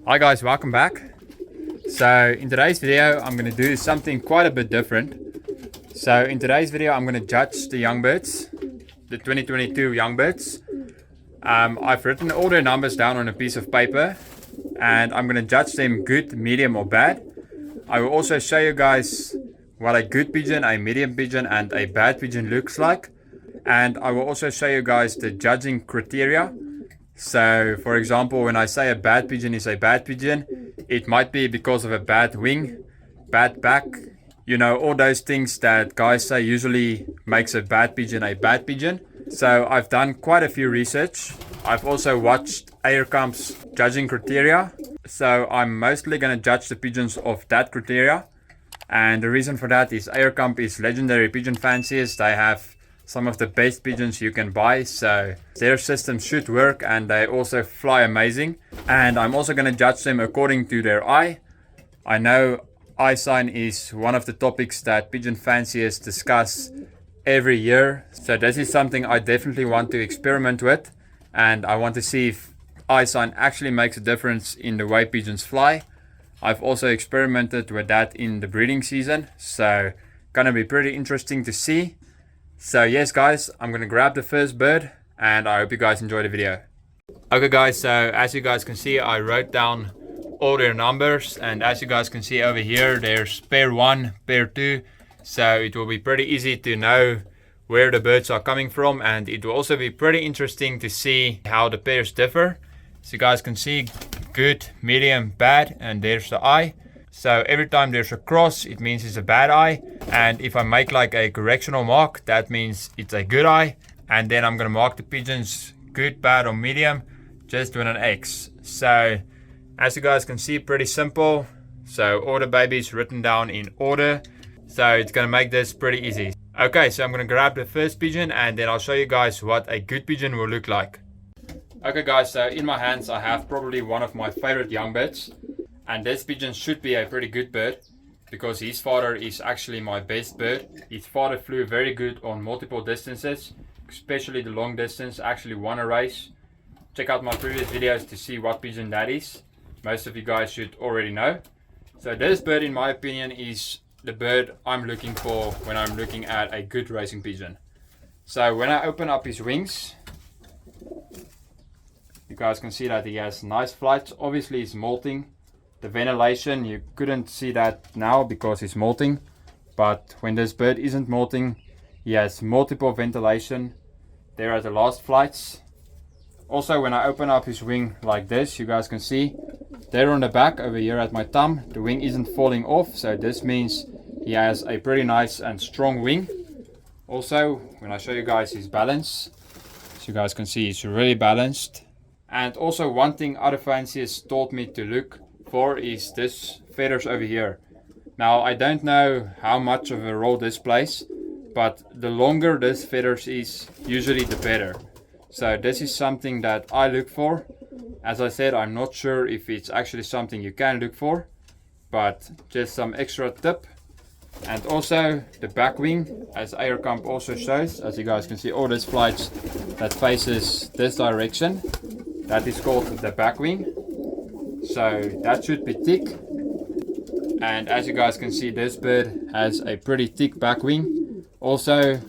Hi guys, welcome back. So in today's video I'm going to do something quite a bit different. So in today's video I'm going to judge the Youngbirds, the 2022 Youngbirds. I've written all their numbers down on a piece of paper and I'm going to judge them good, medium or bad. I will also show you guys what a good pigeon, a medium pigeon and a bad pigeon looks like. And I will also show you guys the judging criteria. So for example, when I say a bad pigeon is a bad pigeon, it might be because of a bad wing, bad back, you know, all those things that guys say usually makes a bad pigeon a bad pigeon. So I've done quite a few research. I've also watched Aircamp's judging criteria. So I'm mostly going to judge the pigeons of that criteria. And the reason for that is Aircamp is legendary pigeon fanciers. They have some of the best pigeons you can buy, so their system should work and they also fly amazing. And I'm also going to judge them according to their eye. I know eye sign is one of the topics that pigeon fanciers discuss every year, so this is something I definitely want to experiment with, and I want to see if eye sign actually makes a difference in the way pigeons fly. I've also experimented with that in the breeding season, so gonna be pretty interesting to see. So yes guys, I'm gonna grab the first bird and I hope you guys enjoy the video. Okay guys, so as you guys can see, I wrote down all their numbers, and as you guys can see over here, there's pair 1, pair 2, so it will be pretty easy to know where the birds are coming from, and it will also be pretty interesting to see how the pairs differ. So you guys can see good, medium, bad, and there's the eye. So every time there's a cross, it means it's a bad eye. And if I make like a correctional mark, that means it's a good eye. And then I'm going to mark the pigeons good, bad or medium just with an X. So as you guys can see, pretty simple. So all the babies written down in order. So it's going to make this pretty easy. Okay, so I'm going to grab the first pigeon and then I'll show you guys what a good pigeon will look like. Okay guys, so in my hands I have probably one of my favorite Youngbirds. And this pigeon should be a pretty good bird because his father is actually my best bird. His father flew very good on multiple distances, especially the long distance, actually won a race. Check out my previous videos to see what pigeon that is. Most of you guys should already know. So this bird, in my opinion, is the bird I'm looking for when I'm looking at a good racing pigeon. So when I open up his wings, you guys can see that he has nice flights. Obviously he's molting. The ventilation, you couldn't see that now because it's molting, but when this bird isn't molting, he has multiple ventilation. There are the last flights. Also, when I open up his wing like this, you guys can see there on the back over here at my thumb, the wing isn't falling off, so this means he has a pretty nice and strong wing. Also, when I show you guys his balance, so you guys can see he's really balanced. And also one thing other fanciers taught me to look for is this feathers over here. Now I don't know how much of a role this plays, but the longer this feathers is, usually the better. So this is something that I look for. As I said, I'm not sure if it's actually something you can look for, but just some extra tip. And also the back wing, as Aircamp also shows, as you guys can see, all these flights that faces this direction, that is called the back wing. So that should be thick, and as you guys can see, this bird has a pretty thick back wing. Also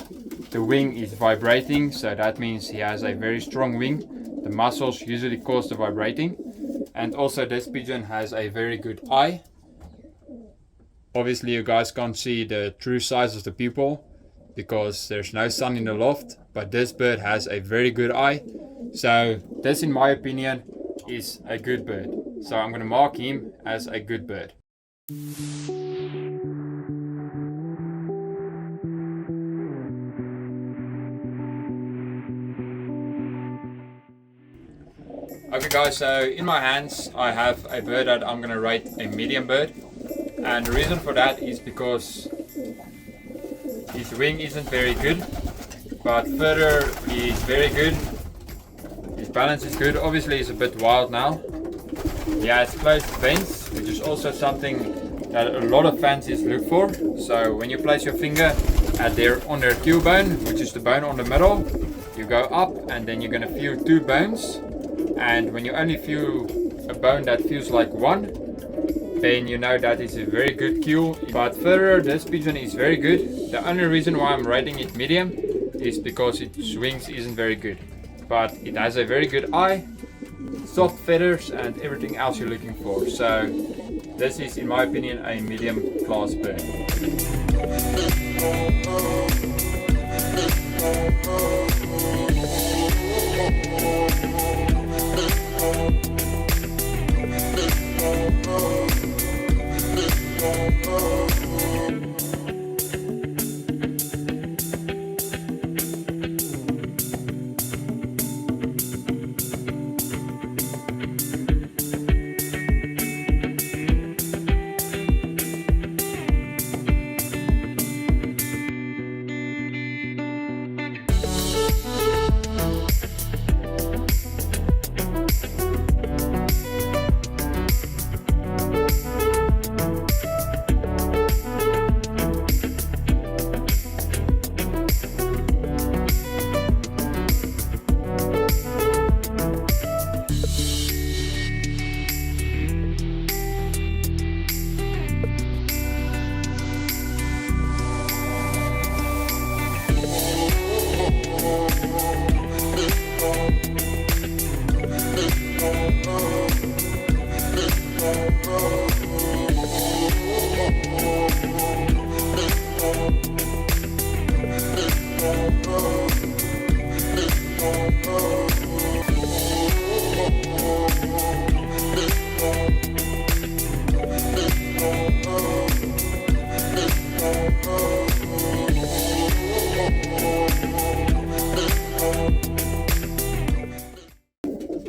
the wing is vibrating, so that means he has a very strong wing. The muscles usually cause the vibrating. And also this pigeon has a very good eye. Obviously you guys can't see the true size of the pupil because there's no sun in the loft, but this bird has a very good eye. So this, in my opinion, is a good bird. So I'm going to mark him as a good bird. Okay guys, so in my hands I have a bird that I'm going to rate a medium bird. And the reason for that is because his wing isn't very good, but further he is very good. His balance is good. Obviously he's a bit wild now. He has closed vents, which is also something that a lot of fanciers look for. So when you place your finger on their tail bone, which is the bone on the middle, you go up and then you're going to feel 2 bones. And when you only feel a bone that feels like 1, then you know that is a very good kill. But further, this pigeon is very good. The only reason why I'm rating it medium is because its wings isn't very good. But it has a very good eye, soft feathers, and everything else you're looking for. So this is, in my opinion, a medium class bird.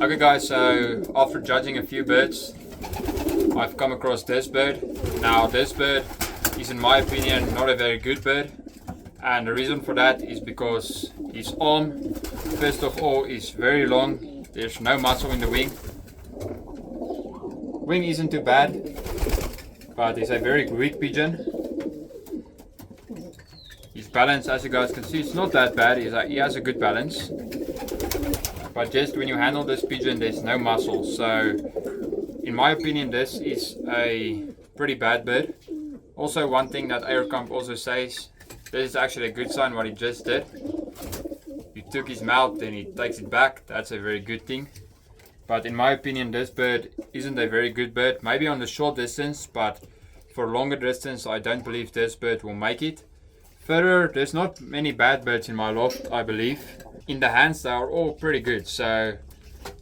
Okay guys, so after judging a few birds, I've come across this bird. Now this bird is, in my opinion, not a very good bird, and the reason for that is because his arm, first of all, is very long. There's no muscle in the wing. Wing isn't too bad, but he's a very weak pigeon. His balance, as you guys can see, it's not that bad. He has a good balance. But just when you handle this pigeon, there's no muscle. So in my opinion, this is a pretty bad bird. Also, one thing that Aircamp also says, this is actually a good sign what he just did. He took his mouth and he takes it back. That's a very good thing. But in my opinion, this bird isn't a very good bird. Maybe on the short distance, but for longer distance, I don't believe this bird will make it. Further, there's not many bad birds in my loft, I believe. In the hands, they are all pretty good, so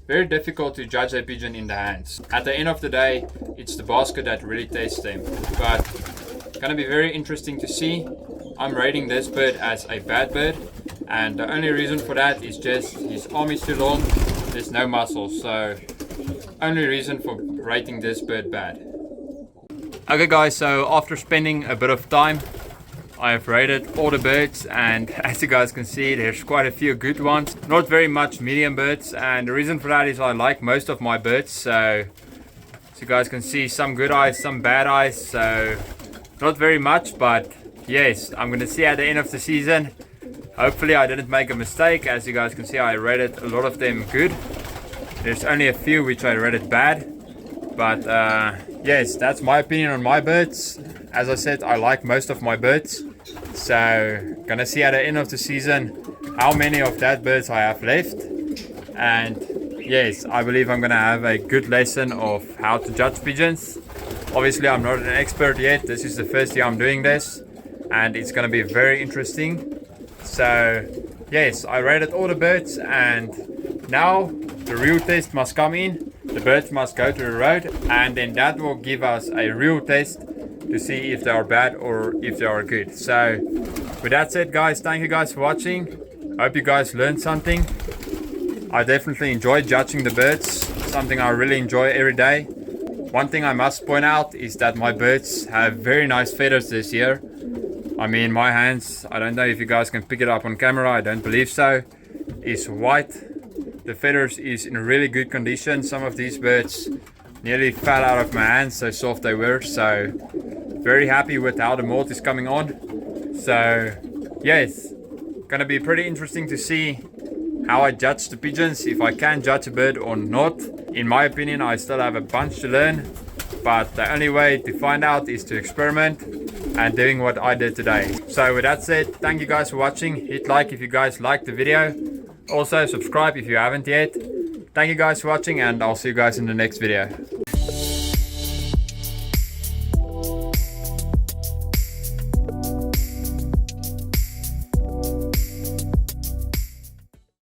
very difficult to judge a pigeon in the hands. At the end of the day, it's the basket that really tastes them. But gonna be very interesting to see. I'm rating this bird as a bad bird, and the only reason for that is just his arm is too long, there's no muscle, so only reason for rating this bird bad. Okay guys, so after spending a bit of time, I have rated all the birds, and as you guys can see, there's quite a few good ones. Not very much medium birds, and the reason for that is I like most of my birds. So as you guys can see, some good eyes, some bad eyes, so not very much, but yes, I'm gonna see at the end of the season. Hopefully I didn't make a mistake. As you guys can see, I rated a lot of them good. There's only a few which I rated bad, but yes, that's my opinion on my birds. As I said, I like most of my birds, so gonna see at the end of the season how many of that birds I have left. And yes, I believe I'm gonna have a good lesson of how to judge pigeons. Obviously I'm not an expert yet, this is the first year I'm doing this, and it's gonna be very interesting. So yes, I rated all the birds, and now the real test must come in. The birds must go to the road, and then that will give us a real test to see if they are bad or if they are good. So with that said guys, thank you guys for watching. Hope you guys learned something. I definitely enjoy judging the birds, something I really enjoy every day. One thing I must point out is that my birds have very nice feathers this year. I mean, my hands, I don't know if you guys can pick it up on camera, I don't believe so, is white. The feathers is in really good condition. Some of these birds nearly fell out of my hands, so soft they were. So very happy with how the molt is coming on. So yes, gonna be pretty interesting to see how I judge the pigeons, if I can judge a bird or not. In my opinion, I still have a bunch to learn, but the only way to find out is to experiment and doing what I did today. So with that said, thank you guys for watching. Hit like if you guys liked the video. Also subscribe if you haven't yet. Thank you guys for watching, and I'll see you guys in the next video.